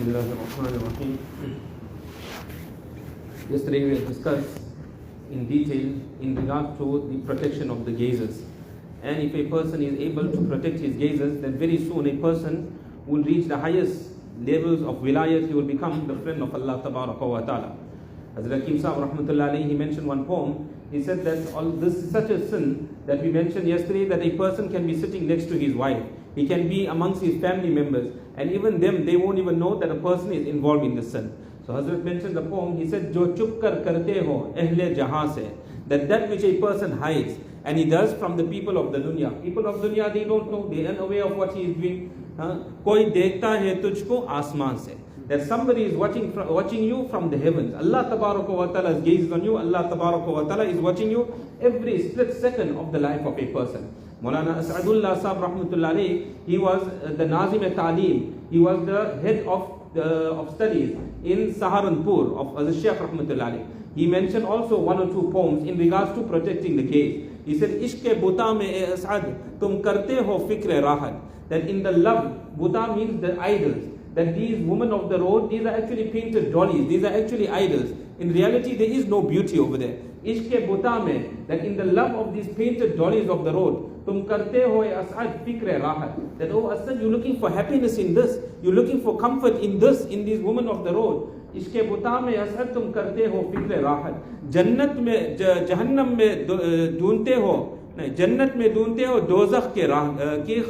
Bismillahirrahmanirrahim. Yesterday we had discussed in detail in regard to the protection of the gazers. And if a person is able to protect his gazers, then very soon a person will reach the highest levels of wilayat. He will become the friend of Allah Tabaraka wa Ta'ala. Hazrat Hakim Saheb Rahmatullah alayhi, he mentioned one poem. He said that all this is such a sin that we mentioned yesterday, that a person can be sitting next to his wife. He can be amongst his family members, and even them, they won't even know that a person is involved in the sin. So Hazrat mentioned the poem. He said, "Jo chup kar karte ho ahle jahan se," that which a person hides and he does from the people of the dunya. People of dunya, they don't know, they are unaware of what he is doing. Koi dekhta hai tujhko asman se. That somebody is watching you from the heavens. Allah Tabaraka wa Ta'ala gazes on you. Allah Tabaraka wa Ta'ala is watching you every split second of the life of a person. Maulana As'adullah Saheb Rahmatullah alayhi, he was the Nazim-e-Ta'aleem. He was the head of studies in Saharanpur of the Sheikh Rahmatullah alayhi. He mentioned also one or two poems in regards to protecting the gaze. He said, "Ishke buta mein e as'ad, tum karte ho fikre rahat." That in the love, buta means the idols. That these women of the road, these are actually painted dollies, these are actually idols. In reality, there is no beauty over there. Ishke buta mein, that in the love of these painted dollies of the road, tum karte ho as'ad fikre rahat. That, oh Asad, you're looking for happiness in this, you're looking for comfort in this, in these women of the road. Ishke buta mein as'ad tum karte ho fikre rahat. Jannat mein, jahannam mein dhoonte ho, jannat mein dhoonte ho dozakh ke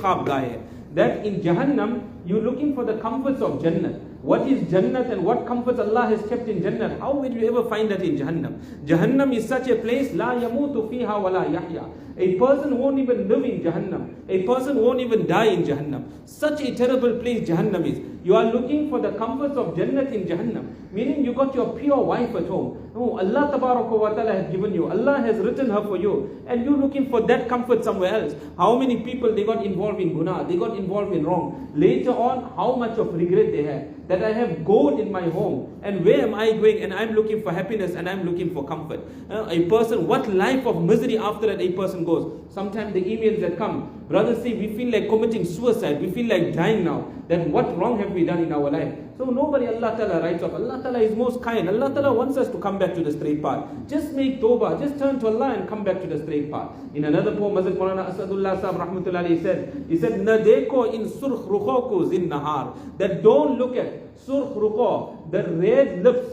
khaabgahe. That in Jahannam, you're looking for the comforts of Jannah. What is Jannat and what comforts Allah has kept in Jannah? How will you ever find that in Jahannam? Jahannam is such a place, la yamutu fiha wa la yahya. A person won't even live in Jahannam. A person won't even die in Jahannam. Such a terrible place Jahannam is. You are looking for the comforts of Jannat in Jahannam. Meaning you got your pure wife at home. No, Allah Tabaraka wa Ta'ala has given you. Allah has written her for you. And you're looking for that comfort somewhere else. How many people, they got involved in guna, they got involved in wrong. Later on, how much of regret they had. That I have gold in my home. And where am I going? And I'm looking for happiness and I'm looking for comfort. A person, what life of misery after that a person goes. Sometimes the emails that come, brothers say, we feel like committing suicide. We feel like dying now. Then what wrong have we done in our life? So nobody, Allah Ta'ala writes off. Allah Ta'ala is most kind. Allah Ta'ala wants us to come back to the straight path. Just make tawbah. Just turn to Allah and come back to the straight path. In another poem, Hazrat Maulana As'adullah Saheb Rahmatullah alayhi he said, "Na dekho in surkh rukho ko zin nahar." That don't look at surkh rukho, the red lips,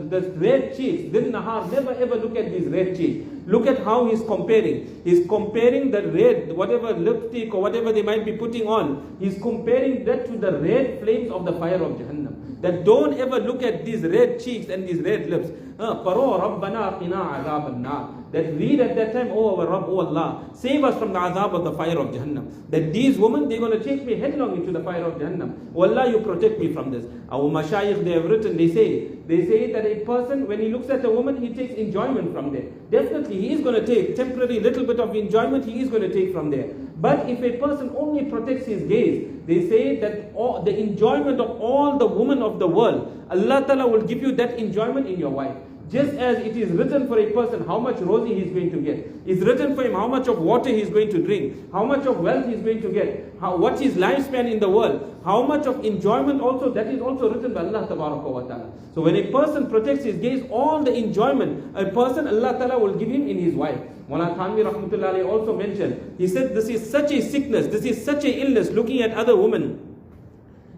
the red cheeks, zin nahar. Never ever look at these red cheeks. Look at how he's comparing. He's comparing the red, whatever lipstick or whatever they might be putting on. He's comparing that to the red flames of the fire of Jahannam. That don't ever look at these red cheeks and these red lips. Qaro Rabbana qina azab an-nar. That read at that time, "Oh our Rabb, oh Allah, save us from the azab of the fire of Jahannam." That these women, they're going to take me headlong into the fire of Jahannam. Oh Allah, you protect me from this. Our mashayikh, they have written, they say that a person, when he looks at a woman, he takes enjoyment from there. Definitely, he is going to take temporary little bit of enjoyment, he is going to take from there. But if a person only protects his gaze, they say that the enjoyment of all the women of the world, Allah Ta'ala will give you that enjoyment in your wife. Just as it is written for a person how much rosy he is going to get. It's written for him how much of water he is going to drink, how much of wealth he is going to get, what his lifespan in the world, how much of enjoyment also, that is also written by Allah Tabaraka wa Ta'ala. So when a person protects his gaze, all the enjoyment a person, Allah Ta'ala will give him in his wife. Maulana Thanvi Rahmatullah alayhi also mentioned, he said this is such a sickness, this is such a illness, looking at other women.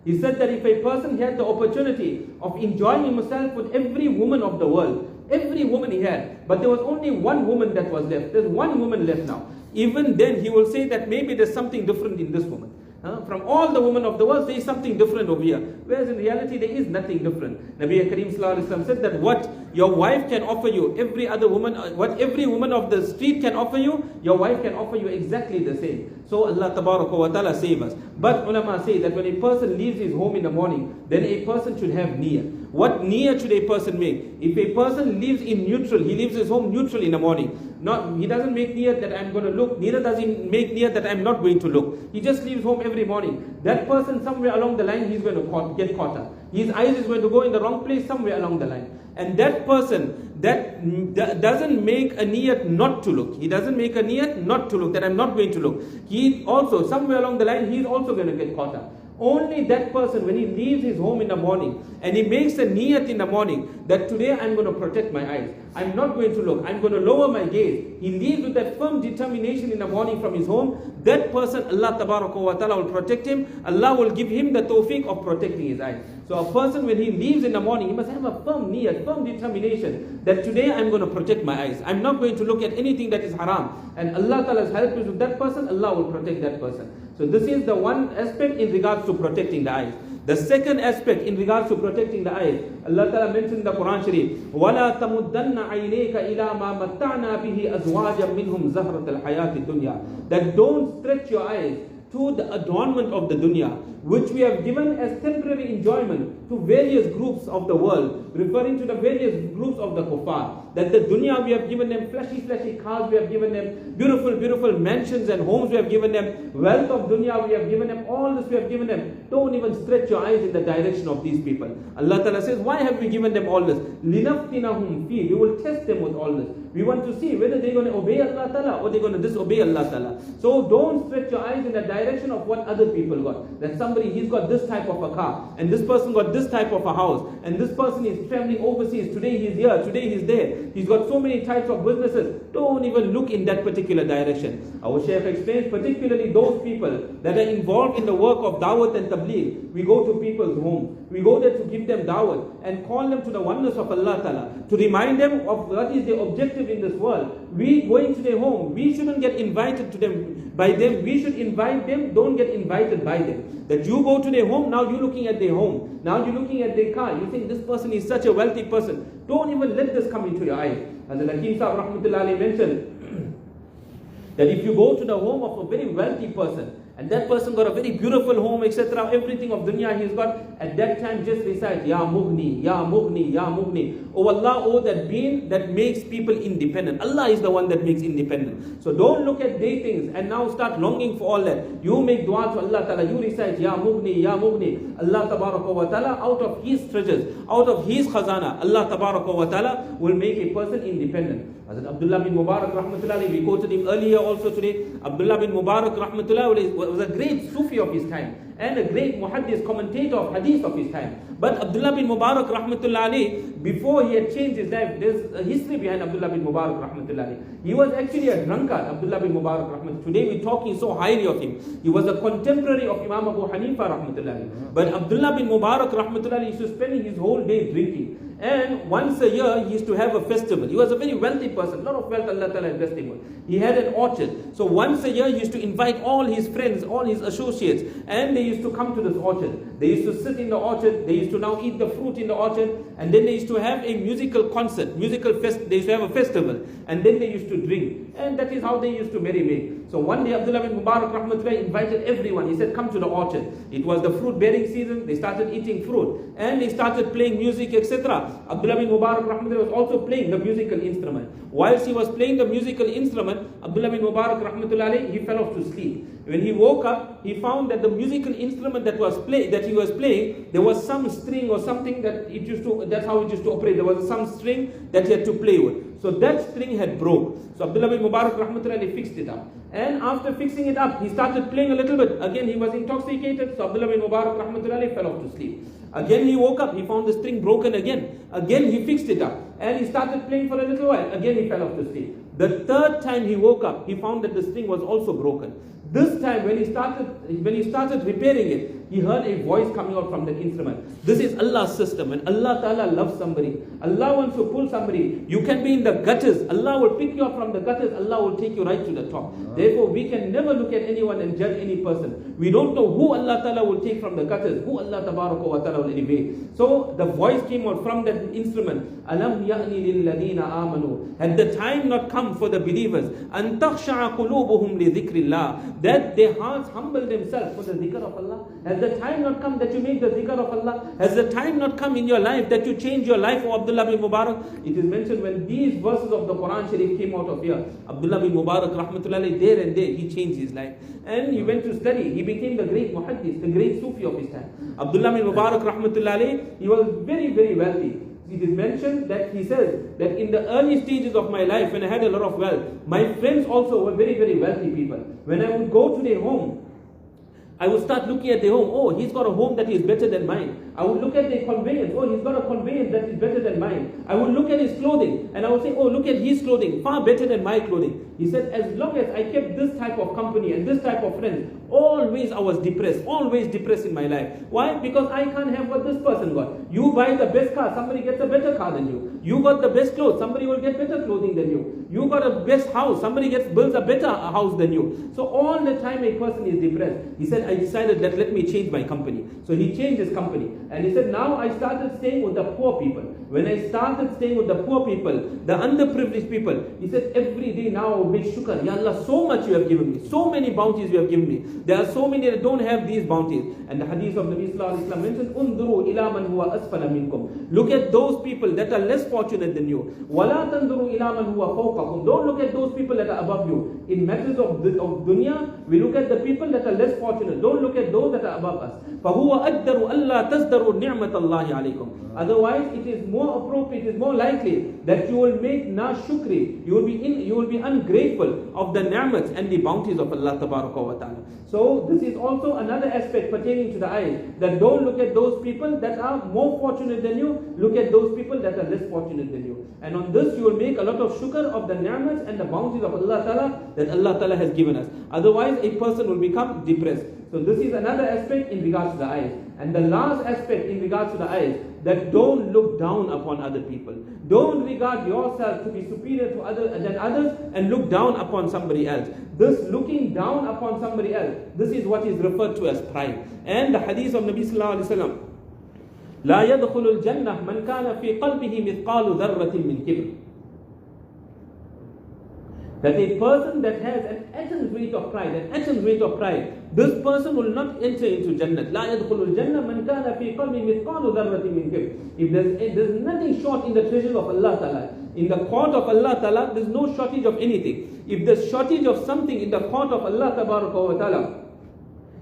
He said that if a person had the opportunity of enjoying himself with every woman of the world, every woman he had, but there was only one woman that was left. There's one woman left now. Even then he will say that maybe there's something different in this woman. From all the women of the world, there is something different over here. Whereas in reality, there is nothing different. Nabi Kareem Sallallahu Alaihi Wasallam said that what your wife can offer you, every other woman, what every woman of the street can offer you, your wife can offer you exactly the same. So Allah Tabaraka wa Ta'ala save us. But ulama say that when a person leaves his home in the morning, then a person should have niyyah. What niyyah should a person make? If a person lives in neutral, he leaves his home neutral in the morning. He doesn't make niyyah that I'm going to look, neither does he make niyyah that I'm not going to look. He just leaves home every morning. That person somewhere along the line, he's going to get caught up. His eyes is going to go in the wrong place somewhere along the line. And that person, that doesn't make a niyat not to look. He doesn't make a niyat not to look, that I'm not going to look. He also, somewhere along the line, he's also going to get caught up. Only that person, when he leaves his home in the morning, and he makes a niyat in the morning, that today I'm going to protect my eyes. I'm not going to look. I'm going to lower my gaze. He leaves with that firm determination in the morning from his home. That person, Allah Tabaraka wa Ta'ala will protect him. Allah will give him the tawfiq of protecting his eyes. So a person, when he leaves in the morning, he must have a firm niyat, firm determination that today I'm going to protect my eyes. I'm not going to look at anything that is haram. And Allah Ta'ala's help is with that person. Allah will protect that person. So this is the one aspect in regards to protecting the eyes. The second aspect in regards to protecting the eyes, Allah Ta'ala mentioned in the Quran Sharif, وَلَا تَمُدَّنَّ عَيْنَيْكَ إِلَى مَا مَتَّعْنَا بِهِ أَزْوَاجًا مِّنْهُمْ زَهْرَةَ الْحَيَاةِ الدُّنْيَا. That don't stretch your eyes to the adornment of the dunya, which we have given as temporary enjoyment to various groups of the world, referring to the various groups of the kuffar. That the dunya, we have given them flashy cars, we have given them beautiful mansions and homes, we have given them wealth of dunya, we have given them all this, we have given them. Don't even stretch your eyes in the direction of these people. Allah Ta'ala says, why have we given them all this? لِنَفْتِنَهُمْ فِيهِ. We will test them with all this. We want to see whether they're going to obey Allah Ta'ala or they're going to disobey Allah Ta'ala. So don't stretch your eyes in the direction of what other people got. That somebody, he's got this type of a car, and this person got this type of a house, and this person is traveling overseas. Today he's here, today he's there. He's got so many types of businesses. Don't even look in that particular direction. Our Shaykh explains, particularly those people that are involved in the work of dawat and tabligh. We go to people's homes. We go there to give them dawat and call them to the oneness of Allah Ta'ala, to remind them of what is their objective in this world. We going to their home, we shouldn't get invited to them by them. We should invite them, don't get invited by them. That you go to their home, now you're looking at their home. Now you're looking at their car. You think this person is such a wealthy person. Don't even let this come into your eyes. And the Hakim Saheb Rahmatullahi Alayhi mentioned that if you go to the home of a very wealthy person, and that person got a very beautiful home, etc., everything of dunya he's got, at that time just recite, Ya Mughni, Ya Mughni, Ya Mughni. Oh Allah, oh that being that makes people independent. Allah is the one that makes independent. So don't look at their things and now start longing for all that. You make dua to Allah Ta'ala, you recite, Ya Mughni, Ya Mughni. Allah Tabaraka wa Ta'ala, out of His treasures, out of His khazana, Allah Tabaraka wa Ta'ala will make a person independent. Hazrat Abdullah bin Mubarak Rahmatullahi, we quoted him earlier also today. Abdullah bin Mubarak Rahmatullahi was a great Sufi of his time and a great muhaddis, commentator of hadith of his time. But Abdullah bin Mubarak Rahmatullahi, before he had changed his life, there's a history behind Abdullah bin Mubarak Rahmatullahi. He was actually a drunkard, Abdullah bin Mubarak Rahmatullahi. Today we're talking so highly of him. He was a contemporary of Imam Abu Hanifa Rahmatullahi. But Abdullah bin Mubarak Rahmatullahi used to spend his whole day drinking. And once a year, he used to have a festival. He was a very wealthy person. A lot of wealth Allah Ta'ala invested in him. He had an orchard. So once a year, he used to invite all his friends, all his associates, and they used to come to this orchard. They used to sit in the orchard. They used to now eat the fruit in the orchard. And then they used to have a musical concert, they used to have a festival. And then they used to drink. And that is how they used to merry-make. So one day, Abdullah bin Mubarak Rahmatullahi invited everyone. He said, come to the orchard. It was the fruit-bearing season. They started eating fruit. And they started playing music, etc. Abdullah bin Mubarak Rahmatullahi was also playing the musical instrument. Whilst he was playing the musical instrument, Abdullah bin Mubarak Rahmatullahi, he fell off to sleep. When he woke up, he found that the musical instrument that he was playing, there was some string or something that that's how it used to operate. There was some string that he had to play with. So that string had broke. So Abdullah bin Mubarak Rahmatullahi fixed it up. And after fixing it up, he started playing a little bit. Again, he was intoxicated. So Abdullah bin Mubarak Rahmatullahi fell off to sleep. Again, he woke up. He found the string broken again. Again, he fixed it up. And he started playing for a little while. Again, he fell off to sleep. The third time he woke up, he found that the string was also broken. This time, when he started repairing it, he heard a voice coming out from that instrument. This is Allah's system. When Allah Ta'ala loves somebody, Allah wants to pull somebody. You can be in the gutters. Allah will pick you up from the gutters. Allah will take you right to the top. Therefore, we can never look at anyone and judge any person. We don't know who Allah Ta'ala will take from the gutters, who Allah Tabaraka wa Ta'ala will elevate. So the voice came out from that instrument. Alam ya'ni lil ladina amanu. Had the time not come for the believers, an takhsha'a qulubuhum li dhikrillah, that their hearts humble themselves for the dhikr of Allah? Has the time not come that you make the dhikr of Allah? Has the time not come in your life that you change your life, O Abdullah bin Mubarak? It is mentioned when these verses of the Quran Sharif came out of here, Abdullah bin Mubarak Rahmatullahi, there and there, he changed his life. And he went to study. He became the great muhaddis, the great Sufi of his time. Abdullah bin Mubarak Rahmatullahi, he was very, very wealthy. it is mentioned that he says that in the early stages of my life, when I had a lot of wealth, my friends also were very, very wealthy people. When I would go to their home, I would start looking at their home. Oh, he's got a home that is better than mine. I would look at their conveyance. Oh, he's got a conveyance that is better than mine. I would look at his clothing and I would say, oh, look at his clothing, far better than my clothing. He said, as long as I kept this type of company and this type of friends, always I was depressed, always depressed in my life. Why? Because I can't have what this person got. You buy the best car, somebody gets a better car than you. You got the best clothes, somebody will get better clothing than you. You got a best house, somebody builds a better house than you. So all the time a person is depressed. He said, I decided that let me change my company. So he changed his company. And he said, now I started staying with the poor people. When I started staying with the poor people, the underprivileged people, he said, every day now I would make shukr. Ya Allah, so much you have given me. So many bounties you have given me. There are so many that don't have these bounties. And the hadith of Nabi Sallallahu Alaihi Wasallam mentions, Unduru ila man huwa asfala minkum. Look at those people that are less fortunate than you. Wala tanduru ila man huwa fawqakum. Don't look at those people that are above you. In matters of dunya, we look at the people that are less fortunate. Don't look at those that are above us. فَهُوَ أَقْدَرُ أَلَّا تَزْدَرُوا نِعْمَةَ اللَّهِ عَلَيْكُمْ. Otherwise, it is more appropriate, it is more likely that you will make shukri. You will be ungrateful of the ni'mats and the bounties of Allah Tabaraka wa Ta'ala. So this is also another aspect pertaining to the ayat, that don't look at those people that are more fortunate than you, look at those people that are less fortunate than you. And on this you will make a lot of shukr of the ni'mats and the bounties of Allah Ta'ala that Allah Ta'ala has given us. Otherwise a person will become depressed. So this is another aspect in regards to the ayat. And the last aspect in regards to the ayat, that don't look down upon other people. Don't regard yourself to be superior than others and look down upon somebody else. This looking down upon somebody else, this is what is referred to as pride. And the hadith of Nabi Sallallahu Alaihi Wasallam, لا يدخل الجنة من كان في قلبه مثقال ذرة من كبر. That a person that has an atom's weight of pride, this person will not enter into Jannah. لا يدخل الجنة من كان في قلبه مثقال ذرة من كبر. If there's nothing short in the treasure of Allah Ta'ala, in the court of Allah Ta'ala, there's no shortage of anything. If there's shortage of something in the court of Allah Ta'ala,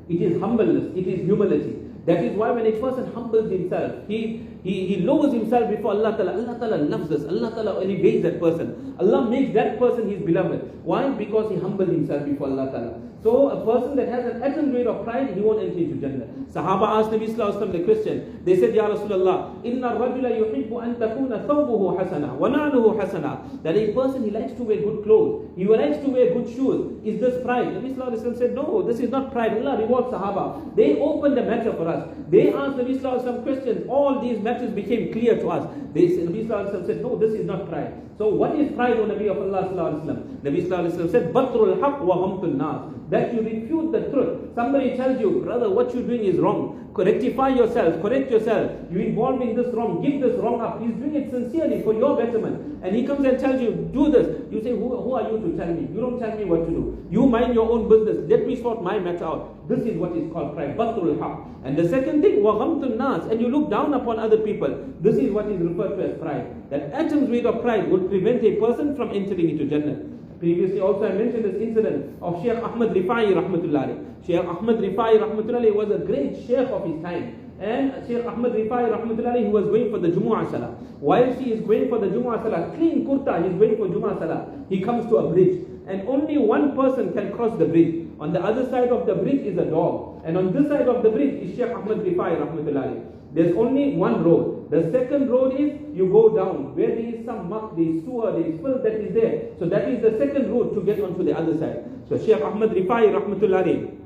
it is humbleness, it is humility. That is why when a person humbles himself, he lowers himself before Allah Ta'ala loves us. Allah Ta'ala elevates that person. Allah makes that person his beloved. Why? Because he humbled himself before Allah Ta'ala. So a person that has an atom weight of pride, he won't enter into Jannah. Sahaba asked Nabi Sallallahu Alaihi Wasallam the question. They said, Ya Rasulullah, Inna ar-rajula yuhibbu an takuna thawbuhu hasana wa na'luhu hasana. That a person, he likes to wear good clothes. He likes to wear good shoes. Is this pride? Nabi Sallallahu Alaihi Wasallam said, no, this is not pride. Allah rewards Sahaba. They opened the matter for us. They asked Nabi Sallallahu Alaihi Wasallam questions. All these matters became clear to us. Nabi Sallallahu Alaihi Wasallam said, no, this is not pride. So what is pride, O Nabi of Allah Sallallahu Alaihi Wasallam? Nabi Sallallahu Alaihi Wasallam said, Batrul haq wa ghamtul nas. That you refute the truth. Somebody tells you, brother, what you're doing is wrong. Rectify yourself, correct yourself. You're involved in this wrong, give this wrong up. He's doing it sincerely for your betterment. And he comes and tells you, do this. You say, who are you to tell me? You don't tell me what to do. You mind your own business. Let me sort my matter out. This is what is called pride. Batrul haq. And the second thing, wa ghamtul nas. And you look down upon other people. This is what is referred to as pride. That atom's weight of pride would prevent a person from entering into Jannah. Previously also I mentioned this incident of Sheikh Ahmad Rifai Rahmatullahi. Sheikh Ahmad Rifai Rahmatullahi was a great sheikh of his time. And Sheikh Ahmad Rifai Rahmatullahi, he was going for the Jumu'ah Salah. While he is going for the Jumu'ah Salah, clean kurta, he is going for Jumu'ah Salah. He comes to a bridge. And only one person can cross the bridge. On the other side of the bridge is a dog. And on this side of the bridge is Sheikh Ahmad Rifai Rahmatullahi. There's only one road. The second road is you go down where there is some muck, there is sewer, there is filth that is there. So that is the second route to get onto the other side. So Sheikh Ahmad Rifai Rahmatullahi,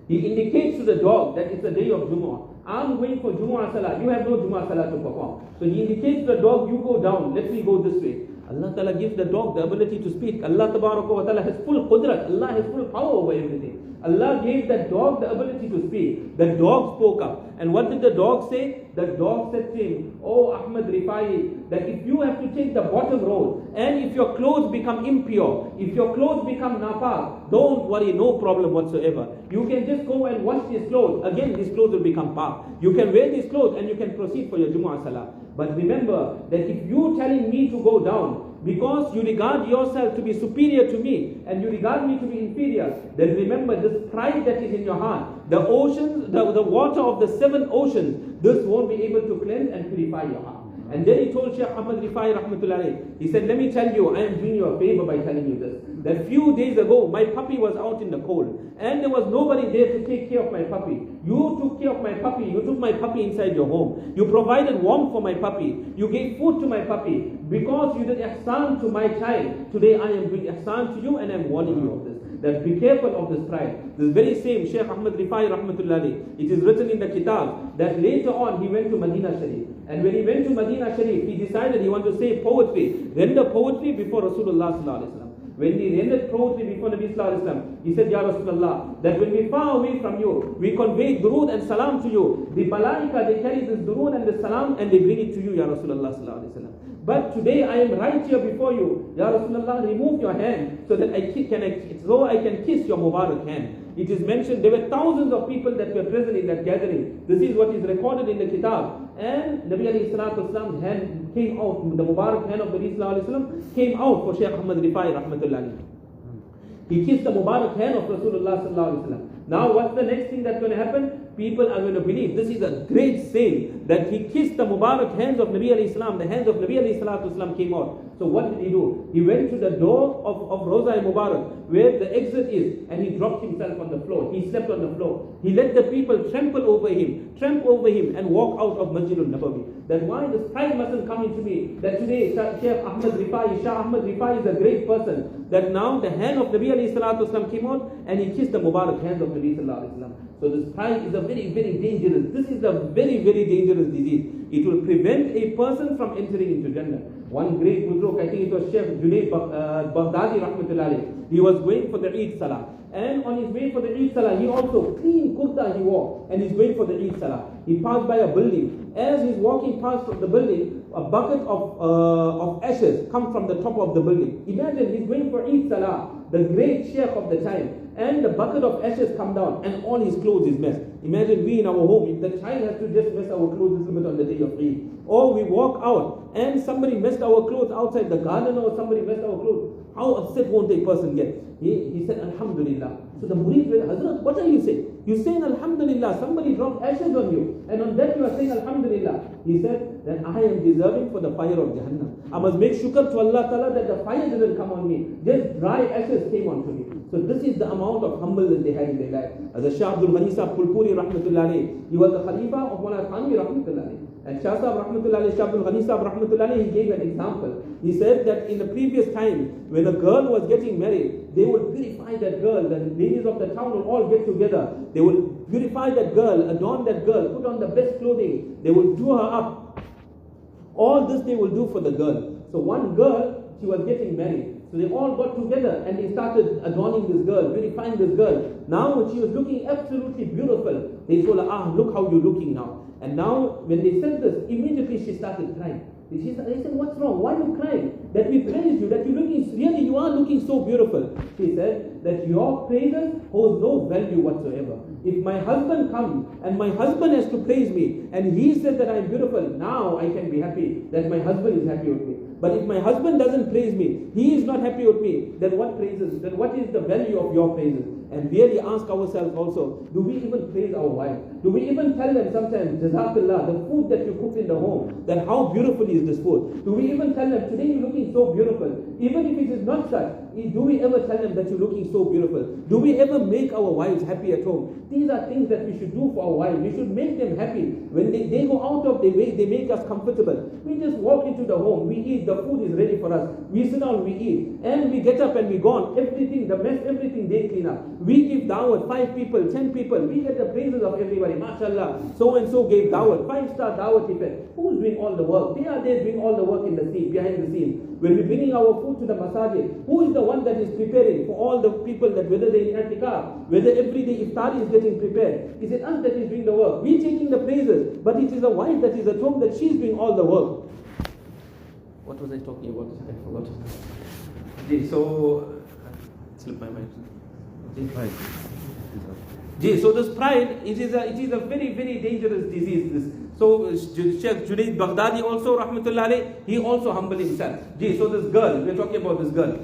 he indicates to the dog that it's the day of Jumu'ah. I'm going for Jumu'ah Salah. You have no Jumu'ah Salah to perform. So he indicates to the dog, you go down, let me go this way. Allah Ta'ala gives the dog the ability to speak. Allah Ta'ala has full qudrat. Allah has full power over everything. Allah gave that dog the ability to speak. The dog spoke up. And what did the dog say? The dog said to him, Oh Ahmad Rifai, that if you have to take the bottom road, and if your clothes become impure, if your clothes become napak, don't worry, no problem whatsoever. You can just go and wash these clothes. Again, these clothes will become pak. You can wear these clothes and you can proceed for your Jumu'ah Salah. But remember that if you telling me to go down, because you regard yourself to be superior to me and you regard me to be inferior, then remember this pride that is in your heart, the oceans, the water of the 7 oceans, this won't be able to cleanse and purify your heart. And then he told Sheikh Ahmad Rifai rahmatullahi, he said, let me tell you, I am doing you a favor by telling you this. That few days ago, my puppy was out in the cold, and there was nobody there to take care of my puppy. You took care of my puppy. You took my puppy inside your home. You provided warmth for my puppy. You gave food to my puppy. Because you did ihsan to my child, today I am doing ihsan to you, and I am warning you of this. That be careful of this pride. This very same Sheikh Ahmad Rifai rahmatullahi, it is written in the kitab that later on he went to Medina Sharif. And when he went to Medina Sharif, he decided he wanted to say poetry, render poetry before Rasulullah sallallahu alaihi wasallam. When he rendered poetry before Nabi sallallahu alaihi wasallam, he said, Ya Rasulullah, that when we far away from you, we convey durood and salam to you. The malaika, they carry this durood and the salam and they bring it to you, Ya Rasulullah sallallahu alaihi wasallam. But today I am right here before you, Ya Rasulullah, remove your hand so that I can kiss your Mubarak hand. It is mentioned there were thousands of people that were present in that gathering. This is what is recorded in the kitab. And Nabi alayhi salatu wasalam's hand came out, the Mubarak hand of Nabi sallallahu alayhi wasallam came out for Shaykh Ahmad Rifai rahmatullahi. He kissed the Mubarak hand of Rasulullah sallallahu alayhi wasallam. Now what's the next thing that's going to happen? People are going to believe. This is a great saying that he kissed the Mubarak hands of Nabi alayhi salam. The hands of Nabi alayhi salatu wasalam came out. So what did he do? He went to the door of Roza Mubarak where the exit is, and he dropped himself on the floor. He slept on the floor. He let the people trample over him and walk out of Masjidul Nabawi. That why this pride mustn't come into me. That today Shaykh Ahmad Rifai, Shah Ahmad Rifai is a great person. That now the hand of Nabi alayhi salatu wasalam came out and he kissed the Mubarak hands of Nabi sallallahu alayhi wasallam. So this pride is a very, very dangerous. This is a very, very dangerous disease. It will prevent a person from entering into Jannah. One great Mudruk, I think it was Sheikh Junaid Baghdadi rahmatullahi. He was going for the Eid Salah. And on his way for the Eid Salah, he also clean kurta he wore, and he's going for the Eid Salah. He passed by a building. As he's walking past the building, a bucket of ashes come from the top of the building. Imagine he's going for Eid Salah, the great sheikh of the time, and the bucket of ashes come down, and all his clothes is messed. Imagine we in our home, if the child has to just mess our clothes a little bit on the day of Eid, or we walk out and somebody messed our clothes outside the garden, or somebody messed our clothes, how upset won't a person get? He said, Alhamdulillah. So the murid said, Hazrat, what are you saying? You're saying Alhamdulillah, somebody dropped ashes on you, and on that you are saying Alhamdulillah. He said that I am deserving for the fire of Jahannam. I must make shukr to Allah Ta'ala that the fire didn't come on me. Just dry ashes came onto me. So this is the amount of humbleness they had in their life. As a Shah Abdul Ghani Sahib Pulpuri rahmatullahi, he was the Khalifa of Mawlana Khanvi rahmatullahi. And Shah Sahib rahmatullahi, Shah Abdul Ghani Sahib rahmatullahi, he gave an example. He said that in the previous time, when a girl was getting married, they would purify that girl. The ladies of the town would all get together. They would purify that girl, adorn that girl, put on the best clothing. They would do her up. All this they will do for the girl. So one girl, she was getting married. So they all got together and they started adorning this girl, purifying this girl. Now she was looking absolutely beautiful. They told her, look how you're looking now. And now when they said this, immediately she started crying. They said, what's wrong? Why are you crying? That we praised you, that you are looking so beautiful. She said that your praises holds no value whatsoever. If my husband comes and my husband has to praise me and he says that I'm beautiful, now I can be happy that my husband is happy with me. But if my husband doesn't praise me, he is not happy with me, then what is the value of your praises? And really ask ourselves also, do we even praise our wife? Do we even tell them sometimes, Jazakallah, the food that you cooked in the home, that how beautiful is this food? Do we even tell them, today you're looking so beautiful? Even if it is not such, do we ever tell them that you're looking so beautiful? Do we ever make our wives happy at home? These are things that we should do for our wives. We should make them happy. When they go out of their way, they make us comfortable. We just walk into the home, we eat, the food is ready for us. We sit down, we eat. And we get up and we gone. Everything, the mess, everything they clean up. We give dawat, 5 people, 10 people. We get the praises of everybody. MashaAllah, so and so gave dawat, 5-star dawat event. Who's doing all the work? They are there doing all the work in the scene, behind the scenes. When we're bringing our food to the masajid, who is the one that is preparing for all the people, that whether they're in i'tikaf, whether every day iftar is getting prepared? Is it us that is doing the work? We're taking the praises, but it is a wife that is at home that she's doing all the work. What was I talking about? I forgot. Okay, so slip my mind. So this pride, it is a very, very dangerous disease. So Sheikh Junaid Baghdadi also, rahmatullah alayh, he also humbled himself. So this girl, we're talking about this girl.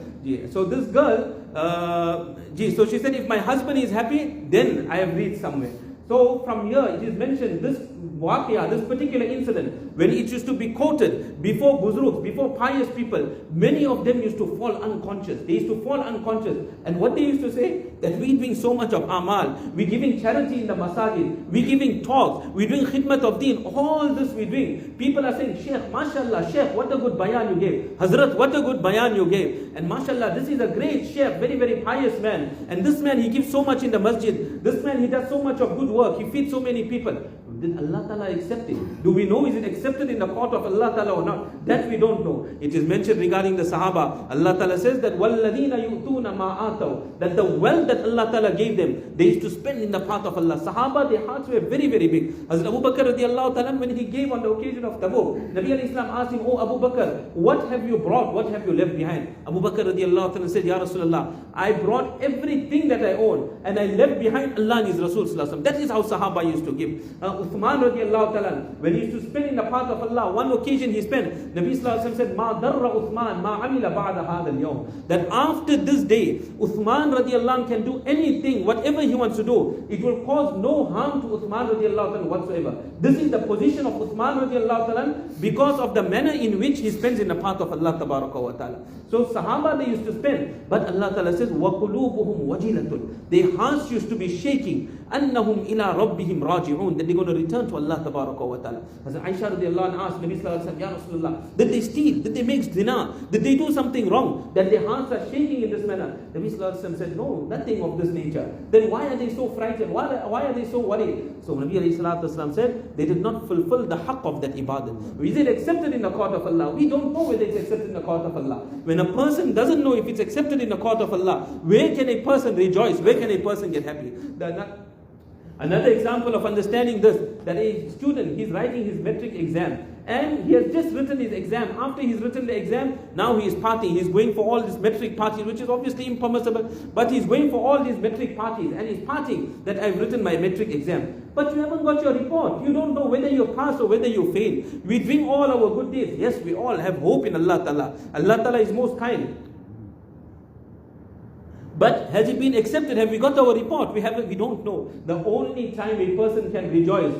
So this girl, so she said, if my husband is happy, then I have reached somewhere. So from here it is mentioned this waqia, this particular incident, when it used to be quoted before Buzruks, before pious people, many of them used to fall unconscious. They used to fall unconscious. And what they used to say, that we're doing so much of amal, we're giving charity in the masajid, we're giving talks, we're doing khidmat of deen, all this we're doing. People are saying, Sheikh, mashallah, Sheikh, what a good bayan you gave. Hazrat, what a good bayan you gave. And mashallah, this is a great Sheikh, very, very pious man. And this man, he gives so much in the masjid. This man, he does so much of good work. He feeds so many people. Did Allah Ta'ala accept it? Do we know is it accepted in the court of Allah Ta'ala or not? That we don't know. It is mentioned regarding the Sahaba. Allah Ta'ala says that وَالَّذِينَ يُؤْتُونَ مَا آتَوْا, that the wealth that Allah Ta'ala gave them, they used to spend in the path of Allah. Sahaba, their hearts were very, very big. Hazrat Abu Bakr radiallahu ta'ala, when he gave on the occasion of Tabuk, Nabi al-Islam asked him, Oh Abu Bakr, what have you brought? What have you left behind? Abu Bakr radiallahu ta'ala said, Ya Rasulullah, I brought everything that I own and I left behind Allah and His Rasul sallallahu alaihi wasallam. That is how Sahaba used to give. Uthman radiallahu ta'ala, when he used to spend in the path of Allah, one occasion he spent, Nabi sallallahu alaihi wasallam said, Ma darra Uthman, ma amila ba'da hadha al-yawm. That after this day, Uthman radiallahu can do anything, whatever he wants to do. It will cause no harm to Uthman radiallahu ta'ala whatsoever. This is the position of Uthman radiallahu ta'ala because of the manner in which he spends in the path of Allah tabaraka wa ta'ala. So Sahaba, they used to spend, but Allah ta'ala says, وَقُلُوبُهُمْ وَجِلَةٌ, their hearts used to be shaking, أَنَّهُمْ إِلَىٰ رَبِّهِمْ رَاجِعُونَ, that they're going to return to Allah tabaraka wa ta'ala. As Aisha radiallahu anha asked Nabi sallallahu alaihi wasallam, Ya Rasulullah, did they steal? Did they make zina? Did they do something wrong? That their hearts are shaking in this manner? Nabi sallallahu alaihi wasallam said, no, nothing of this nature. Then why are they so frightened? Why are they so worried? So Nabi alayhi salatu wasallam said, they did not fulfill the haqq of that ibadah. Is it accepted in the court of Allah? We don't know whether it's accepted in the court of Allah. When a person doesn't know if it's accepted in the court of Allah, where can a person rejoice? Where can a person get happy? Another example of understanding this, that a student, he's writing his metric exam and he has just written his exam. After he's written the exam, now he is partying. He's going for all these metric parties, which is obviously impermissible, but he's going for all these metric parties and he's partying that I've written my metric exam. But you haven't got your report. You don't know whether you passed or whether you failed. We dream all our good deeds. Yes, we all have hope in Allah Ta'ala. Allah Ta'ala is most kind. But has it been accepted? Have we got our report? We don't know. The only time a person can rejoice,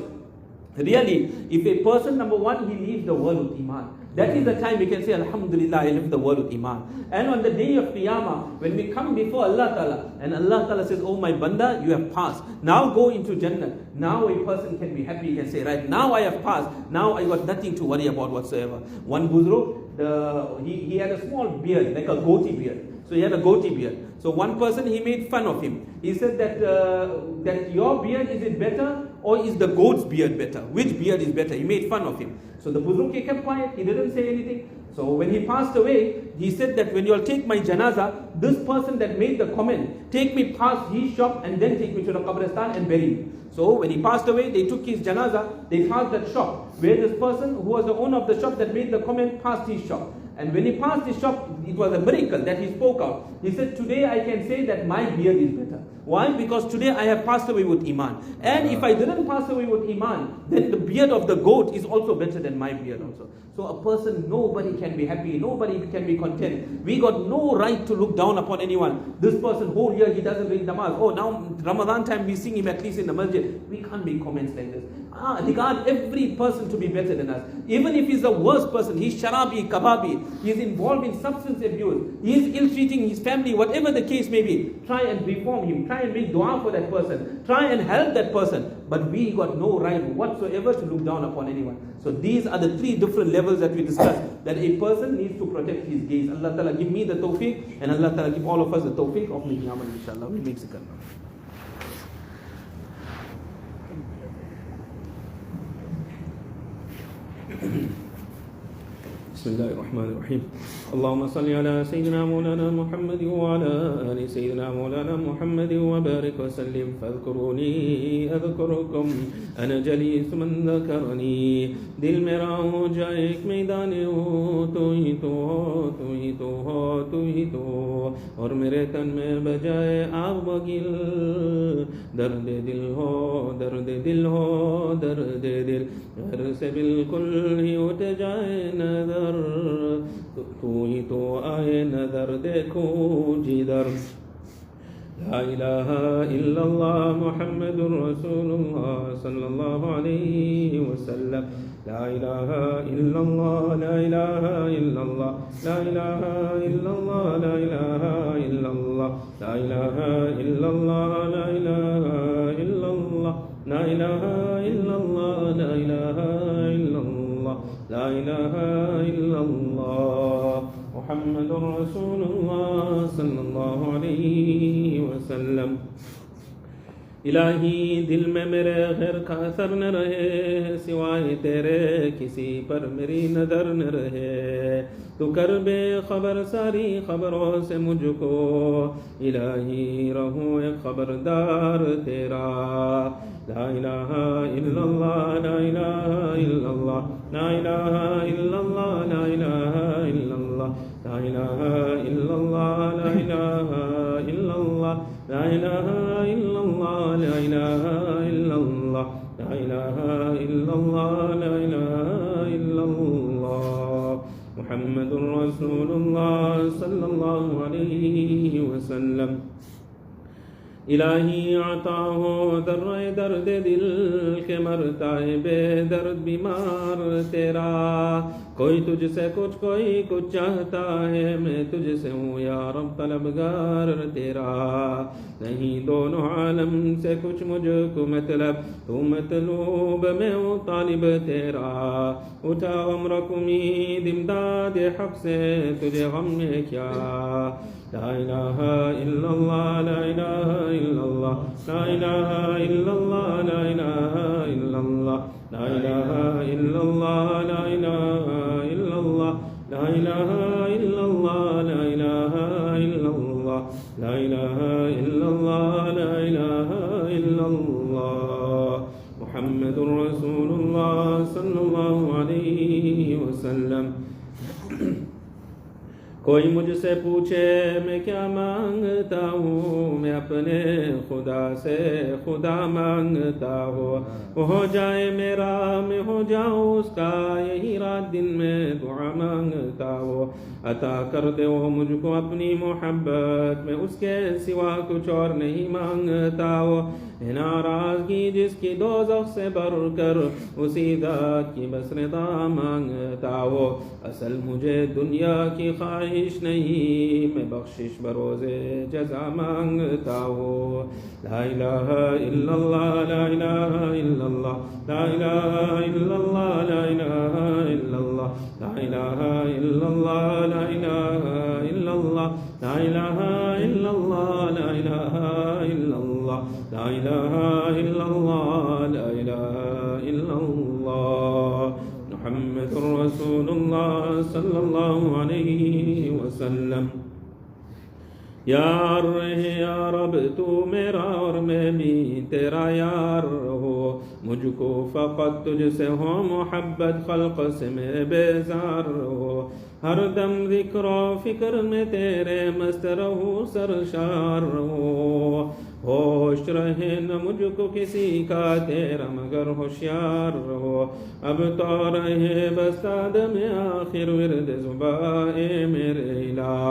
really, if a person, number one, he leaves the world with Iman. That is the time we can say, Alhamdulillah, I left the world with Iman. And on the day of Qiyamah, when we come before Allah Ta'ala, and Allah Ta'ala says, oh my banda, you have passed. Now go into Jannah. Now a person can be happy, he can say, right, now I have passed. Now I got nothing to worry about whatsoever. One Buzruk, he had a small beard, like a goatee beard. So he had a goatee beard. So one person, he made fun of him. He said that your beard, is it better or is the goat's beard better? Which beard is better? He made fun of him. So the Buzruk, he kept quiet. He didn't say anything. So when he passed away, he said that when you all take my janaza, this person that made the comment, take me past his shop and then take me to the Qabristan and bury me. So when he passed away, they took his janaza, they passed that shop, where this person who was the owner of the shop that made the comment passed his shop. And when he passed his shop, it was a miracle that he spoke out. He said, today I can say that my beard is better. Why? Because today I have passed away with Iman. And if I didn't pass away with Iman, then the beard of the goat is also better than my beard also. So a person, nobody can be happy, nobody can be content. We got no right to look down upon anyone. This person, whole year he doesn't read namaz. Oh, now Ramadan time we sing him at least in the masjid. We can't make comments like this. Regard every person to be better than us. Even if he's the worst person, he's sharabi, kababi, he's involved in substance abuse, he's ill-treating his family, whatever the case may be, try and reform him, try and make dua for that person, try and help that person. But we got no right whatsoever to look down upon anyone. So these are the three different levels that we discussed, that a person needs to protect his gaze. Allah Ta'ala give me the tawfiq, and Allah Ta'ala give all of us the tawfiq of making amal, inshallah. We'll make zikr now. بسم الله الرحمن الرحيم اللهم صل على سيدنا مولانا محمد وعلى آل سيدنا مولانا محمد وبارك وسلم فاذكروني أذكركم أنا جليس من ذكرني दिल मेरा हो जाए एक मैदान हो तू ही तो हो तू ही तो हो तू ही तो और मेरे तन में बजाए आग बगिल दर्द दिल हो दर्द दिल हो दर्द दिल घर से बिल्कुल ही उठ जाए नजर तू ही तो आए नजर देखो जिधर لا إله إلا الله محمد رسول الله صلى الله عليه وسلم لا إله إلا الله لا إله إلا الله لا إله إلا الله لا إله إلا الله لا إله إلا الله لا إله إلا الله لا إله إلا الله لا إله إلا الله لا إله إلا الله محمد رسول الله صلى الله عليه वसल्लम। इलाही दिल में मेरे गैर का असर न रहे, सिवाय तेरे किसी पर मेरी नज़र न रहे। तू कर बेखबर सारी खबरों से मुझको, इलाही रहूं एक खबरदार तेरा। ला इलाहा इल्लल्लाह ला इलाहा इल्लल्लाह ला इलाहा इल्लल्लाह ला इलाहा इल्लल्लाह ला इलाहा इल्लल्लाह ला इलाहा इल्लल्लाह ला इलाहा इल्लल्लाह ला इलाहा इल्लल्लाह ला इलाहा इल्लल्लाह ला इलाहा इल्लल्लाह मुहम्मदुर रसूलुल्लाह सल्लल्लाहु अलैहि वसल्लम। इलाही आता हो दर्रे दर्द दिल के, मरता है बेदर्द बीमार तेरा। कोई तुझसे कुछ कोई कुछ चाहता है, मैं तुझसे हूँ या रब तलबगार तेरा। नहीं दोनों आलम से कुछ मुझको मतलब, तू मतलूब मैं हूँ तालिब तेरा। उठा उम्र उम्मीद इमदाद हक से, तुझे गम में क्या। ला इलाहा इल्लल्लाह ला इलाहा इल्लल्लाह ला इलाहा इल्लल्लाह ला इलाहा इल्लल्लाह ला इलाहा इल्लल्लाह ला इलाहा इल्लल्लाह ला इलाहा इल्लल्लाह ला इलाहा इल्लल्लाह ला इलाहा इल्लल्लाह ला इलाहा इल्लल्लाह मुहम्मदुर रसूलुल्लाह सल्लल्लाहु अलैहि वसल्लम। कोई मुझसे पूछे मैं क्या मांगता हूँ, मैं अपने खुदा से खुदा मांगता हूँ। वो हो जाए मेरा मैं हो जाऊँ उसका, यही रात दिन में दुआ मांगता हूँ। अता कर दे वो मुझको अपनी मोहब्बत, मैं उसके सिवा कुछ और नहीं मांगता हूँ। नाराज़गी जिसकी दोज़ख से बढ़कर, उसी ज़ात की बस रिदा मांगता हूँ। असल मुझे दुनिया की ख्वाहिश नहीं, मैं बख्शिश बरोज़े जज़ा मांगता हूँ। ला इलाहा इल्लल्लाह ला इलाहा इल्लल्लाह ला इलाहा इल्लल्लाह ला इलाहा इल्लल्लाह ला इलाहा इल्लल्लाह ला इलाहा इल्लल्लाह ला इलाहा इल्लल्लाह ला इलाहा इल्लल्लाह ला इलाहा इल्लल्लाह ला इलाहा इल्लल्लाह मुहम्मदुर रसूलुल्लाह सल्लल्लाहु अलैहि वसल्लम। यार रहे यार अब तू मेरा और मैं भी तेरा यार हो। मुझको फ़क़त तुझसे हो मोहब्बत, खल्क़ से मैं बेजार हो। हर दम ज़िक्र व फ़िक्र में तेरे मस्त रहूँ सरशार हो। होश रहे न मुझको किसी का तेरा मगर होशियार हो। अब तो रहे बस आदम आखिर विर्द ज़ुबाए मेरे इलाह।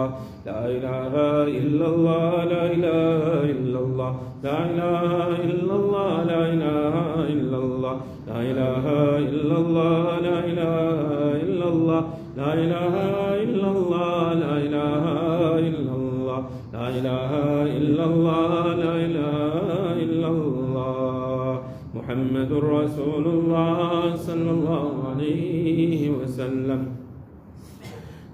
ला इलाहा इल्लल्लाह ला इलाहा इल्लल्लाह ला इलाहा इल्लल्लाह ला इलाहा इल्लल्लाह ला इलाहा इल्लल्लाह ला इलाहा इल्लल्लाह ला इलाहा इल्लल्लाह ला इलाहा इल्लल्लाह ला इलाहा इल्लल्लाह ला इलाहा इल्लल्लाह मुहम्मदुर रसूलुल्लाह सल्लल्लाहु अलैहि वसल्लम।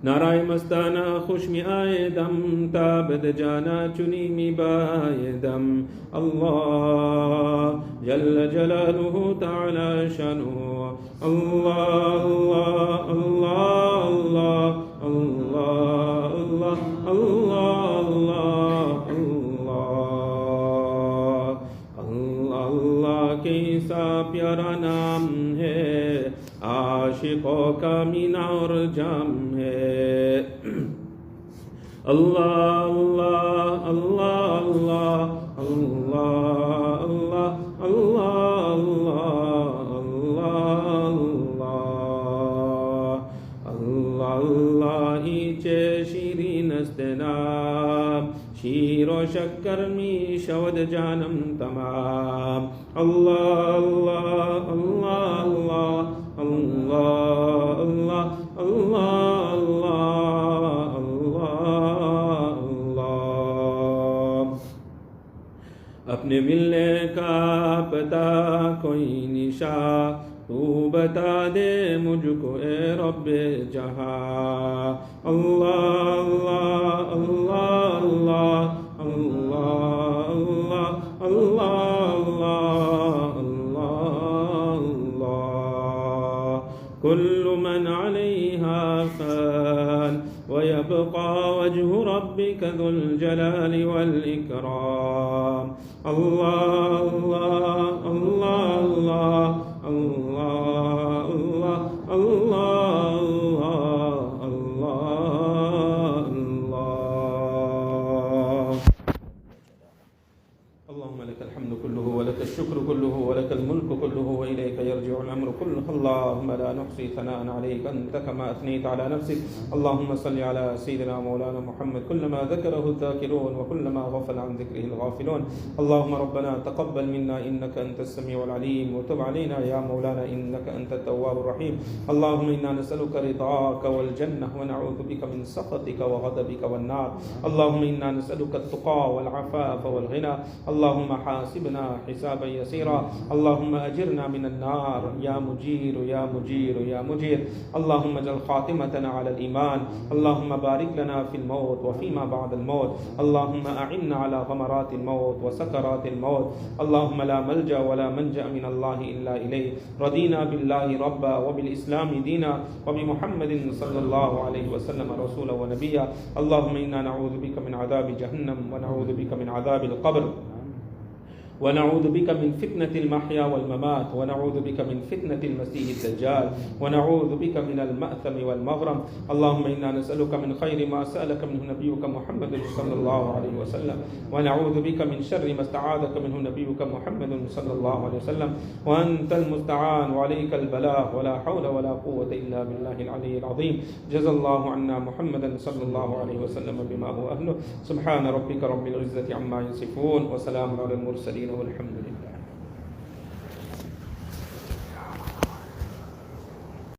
नाराय मस्ताना खुशमी आए दम, ताबद जाना चुनी मी बाए दम। अल्लाह जल्ल जलालुहु ताला शनुहु। अल्लाह अल्लाह अल्लाह अल्लाह अल्लाह अल्लाह अल्लाह अल्लाह अल्लाह कैसा प्यारा नाम है, आशिकों का मीना और जाम है। अल्लाह अल्लाह अल्लाह अल्लाह अल्लाह अल्लाह अल्लाह अल्लाह अल्लाह अल्लाह ही चे शीरीन अस्तेनाब, शीर व शक्कर मी شود جهنم تمام. الله الله الله الله الله الله الله الله الله الله. अपने मिलने का पता कोई निशा तू बता दे मुझको ए रब्बे जहां. अल्लाह अल्लाह अल्लाह अल्लाह अल्लाह अल्लाह अल्लाह अल्लाह. कुल्लु मन अलैहा फ़ान वयबक़ा वज्हु रब्बिका ज़ुल जलालि वल इकराम. अल्लाह अल्लाह अल्लाह अल्लाह अल्लाह अल्लाह अल्लाह अल्लाह अल्लाह. اللهم لك الحمد كله ولك الشكر كله ولك الملك كله وإليك يرجع الأمر كله. اللهم لا نحصي ثناء عليك أنت كما أثنيت على نفسك. اللهم صل على سيدنا مولانا محمد كلما ذكره الذاكرون وكلما غفل عن ذكره الغافلون. اللهم ربنا تقبل منا إنك أنت السميع العليم وتب علينا يا مولانا إنك أنت التواب الرحيم. اللهم إنا نسألك رضاك والجنة ونعوذ بك من سخطك وغضبك والنار. اللهم إنا نسألك التقى والعفاف والغنى. اللهم حاسبنا حسابا يسيرا. اللهم أجرنا من النار يا مجير يا مجير يا مجير. اللهم اجعل خاتمتنا على الإيمان. اللهم بارك لنا في الموت وفيما بعد الموت. اللهم أعنا على غمرات الموت وسكرات الموت. اللهم لا ملجأ ولا منجأ من الله إلا إليه. رضينا بالله ربا وبالإسلام دينا وبمحمد صلى الله عليه وسلم رسولا ونبيا. اللهم إنا نعوذ بك من عذاب جهنم ونعوذ بك من عذاب القبر ونعوذ بك من فتنة المحيا والممات ونعوذ بك من فتنة المسيح الدجال ونعوذ بك من المأثم والمغرم. اللهم إنا نسألك من خير ما سألك منه نبيك محمد صلى الله عليه وسلم ونعوذ بك من شر ما استعاذك منه نبيك محمد صلى الله عليه وسلم. وأنت المستعان وعليك البلاغ ولا حول ولا قوة إلا بالله العلي العظيم. جزا الله عنا محمدا صلى الله عليه وسلم بما هو أهله. سبحان ربك رب العزة عما يصفون وسلام على المرسلين والحمد لله.